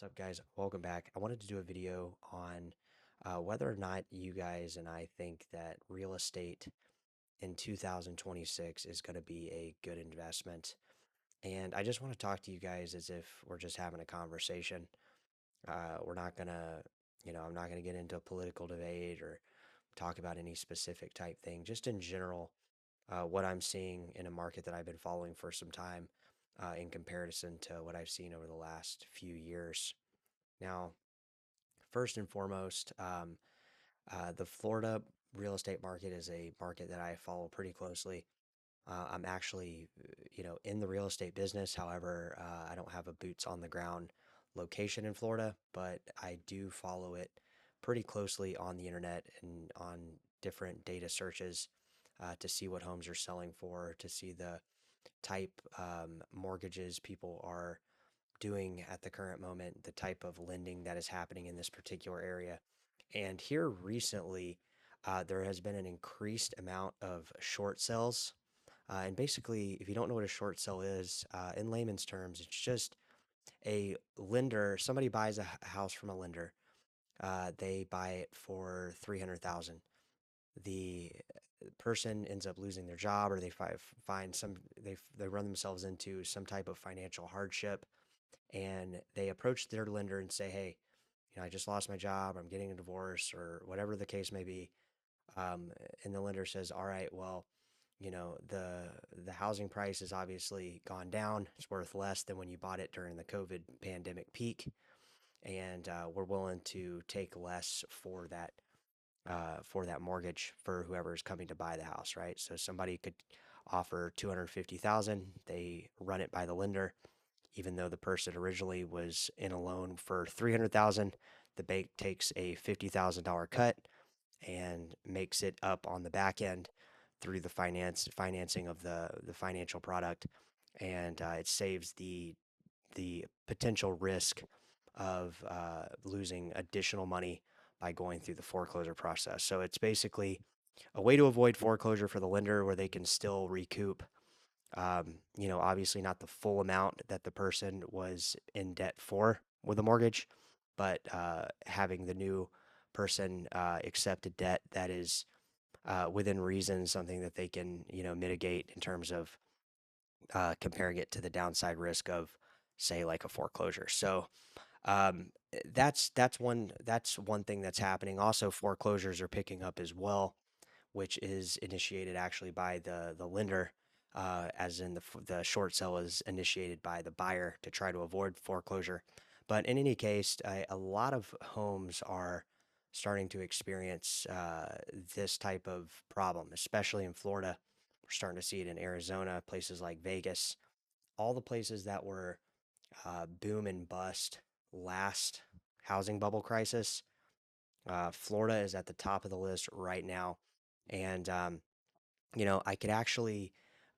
What's up, guys? Welcome back. I wanted to do a video on whether or not you guys and I think that real estate in 2026 is going to be a good investment. And I just want to talk to you guys as if we're just having a conversation. We're not going to, I'm not going to get into a political debate or talk about any specific type thing. Just in general, what I'm seeing in a market that I've been following for some time in comparison to what I've seen over the last few years. Now, first and foremost, the Florida real estate market is a market that I follow pretty closely. I'm actually, in the real estate business. However, I don't have a boots on the ground location in Florida, but I do follow it pretty closely on the internet and on different data searches to see what homes are selling for, to see the type mortgages people are doing at the current moment, the type of lending that is happening in this particular area. And here recently, there has been an increased amount of short sales. And basically, if you don't know what a short sale is, in layman's terms, it's just a lender, somebody buys a house from a lender. They buy it for 300,000. The person ends up losing their job, or they find some they run themselves into some type of financial hardship, and they approach their lender and say, "Hey, I just lost my job, I'm getting a divorce, or whatever the case may be." Um, and the lender says, "All right, well, the housing price has obviously gone down. It's worth less than when you bought it during the COVID pandemic peak, and we're willing to take less for that mortgage for whoever is coming to buy the house, right? So somebody could offer 250,000. They run it by the lender, even though the person originally was in a loan for 300,000. The bank takes a $50,000 cut and makes it up on the back end through the financing of the financial product, and it saves the potential risk of losing additional money by going through the foreclosure process. So it's basically a way to avoid foreclosure for the lender where they can still recoup, obviously not the full amount that the person was in debt for with a mortgage, but having the new person accept a debt that is within reason, something that they can, mitigate in terms of comparing it to the downside risk of, say, like a foreclosure. So that's one thing that's happening. Also, foreclosures are picking up as well, which is initiated actually by the lender, as in the short sale is initiated by the buyer to try to avoid foreclosure. But in any case, a lot of homes are starting to experience this type of problem, especially in Florida. We're starting to see it in Arizona, places like Vegas, all the places that were boom and bust last housing bubble crisis. Florida is at the top of the list right now. And I could actually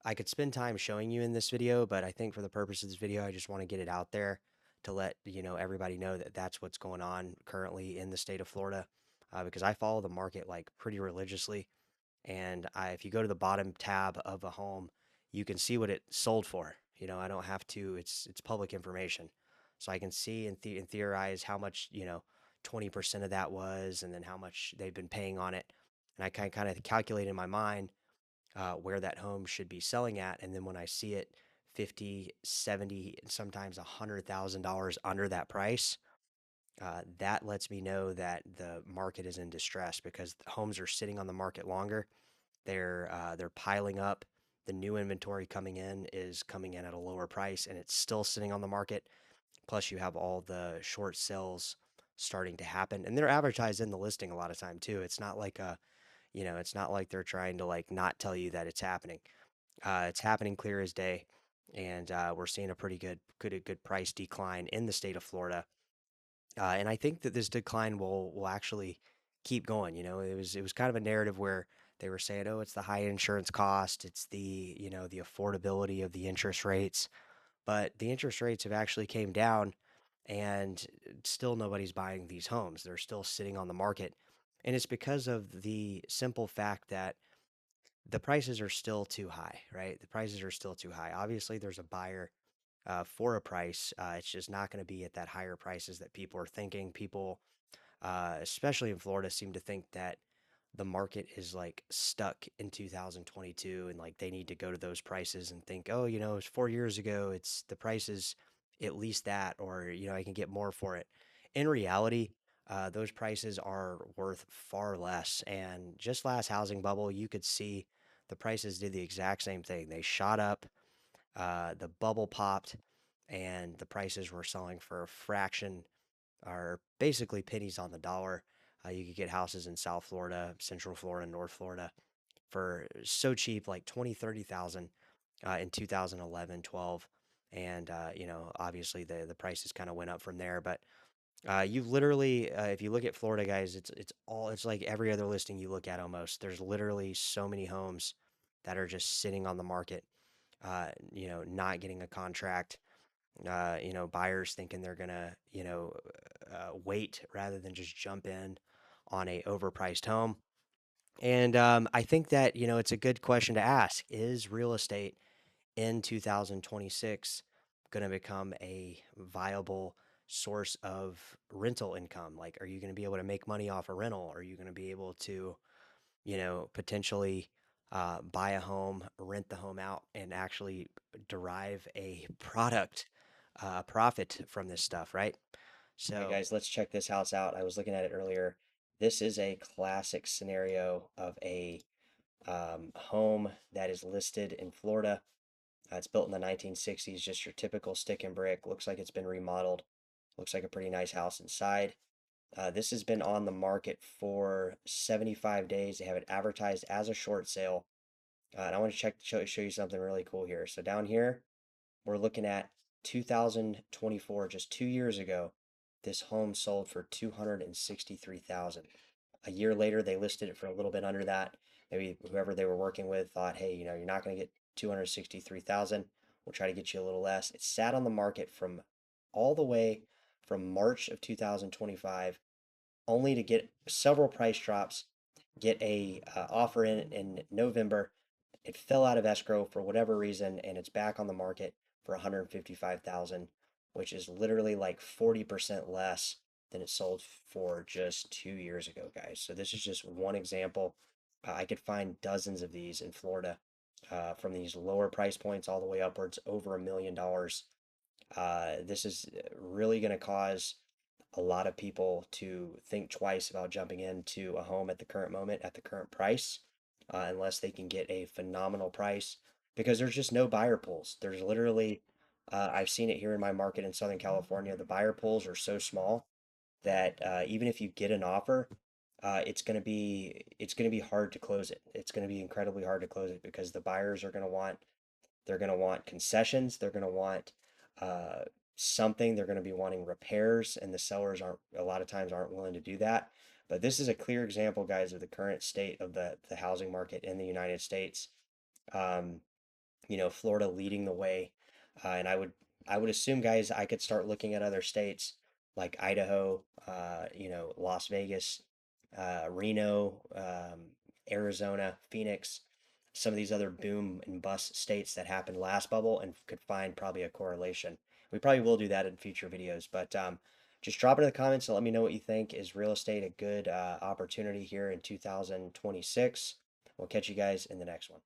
I could spend time showing you in this video, but I think for the purpose of this video, I just want to get it out there to let, everybody know that that's what's going on currently in the state of Florida. Because I follow the market like pretty religiously. And if you go to the bottom tab of a home, you can see what it sold for. I don't have to, it's public information. So I can see and theorize how much, 20% of that was, and then how much they've been paying on it. And I kind of calculate in my mind where that home should be selling at. And then when I see it 50, 70, and sometimes $100,000 under that price, that lets me know that the market is in distress because the homes are sitting on the market longer. They're piling up. The new inventory coming in is coming in at a lower price, and it's still sitting on the market. Plus, you have all the short sales starting to happen, and they're advertised in the listing a lot of time too. It's not like they're trying to like not tell you that it's happening. It's happening clear as day, and we're seeing a pretty good price decline in the state of Florida. And I think that this decline will actually keep going. It was kind of a narrative where they were saying, "Oh, it's the high insurance cost, it's the affordability of the interest rates," but the interest rates have actually came down, and still nobody's buying these homes. They're still sitting on the market, and it's because of the simple fact that the prices are still too high, right? The prices are still too high. Obviously, there's a buyer for a price. It's just not going to be at that higher prices that people are thinking. People, especially in Florida, seem to think that the market is like stuck in 2022 and like they need to go to those prices and think, oh, it's 4 years ago, it's the price is at least that, or, I can get more for it. In reality, those prices are worth far less. And just last housing bubble, you could see the prices did the exact same thing. They shot up, the bubble popped, and the prices were selling for a fraction or basically pennies on the dollar. You could get houses in South Florida, Central Florida, North Florida for so cheap, like 20, 30,000 in 2011, 12. And, obviously the prices kind of went up from there. But you literally, if you look at Florida, guys, it's like every other listing you look at almost. There's literally so many homes that are just sitting on the market, not getting a contract, buyers thinking they're gonna, wait rather than just jump in on a overpriced home. And I think that, it's a good question to ask. Is real estate in 2026 going to become a viable source of rental income? Like, are you going to be able to make money off a rental? Are you going to be able to, potentially buy a home, rent the home out, and actually derive a profit from this stuff, right? All right, guys, let's check this house out. I was looking at it earlier. This is a classic scenario of a home that is listed in Florida. It's built in the 1960s, just your typical stick and brick. Looks like it's been remodeled. Looks like a pretty nice house inside. This has been on the market for 75 days. They have it advertised as a short sale. And I want to show you something really cool here. So down here, we're looking at 2024, just 2 years ago. This home sold for 263,000. A year later, they listed it for a little bit under that. Maybe whoever they were working with thought, hey, you're not going to get 263,000. We'll try to get you a little less. It sat on the market from all the way from March of 2025, only to get several price drops, get a offer in November. It fell out of escrow for whatever reason, and it's back on the market for 155,000, which is literally like 40% less than it sold for just 2 years ago, guys. So this is just one example. I could find dozens of these in Florida, from these lower price points all the way upwards over $1 million. This is really going to cause a lot of people to think twice about jumping into a home at the current moment at the current price, unless they can get a phenomenal price, because there's just no buyer pools. There's literally, I've seen it here in my market in Southern California. The buyer pools are so small that even if you get an offer, it's gonna be hard to close it. It's gonna be incredibly hard to close it because the buyers are gonna want they're going to want concessions. They're going to want uh, something. They're going to be wanting repairs, and the sellers aren't a lot of times aren't willing to do that. But this is a clear example, guys, of the current state of the housing market in the United States. Um, Florida leading the way, and I would assume, guys, I could start looking at other states like Idaho, Las Vegas, Reno, Arizona, Phoenix, some of these other boom and bust states that happened last bubble, and could find probably a correlation. We probably will do that in future videos, but just drop it in the comments and let me know what you think. Is real estate a good opportunity here in 2026? We'll catch you guys in the next one.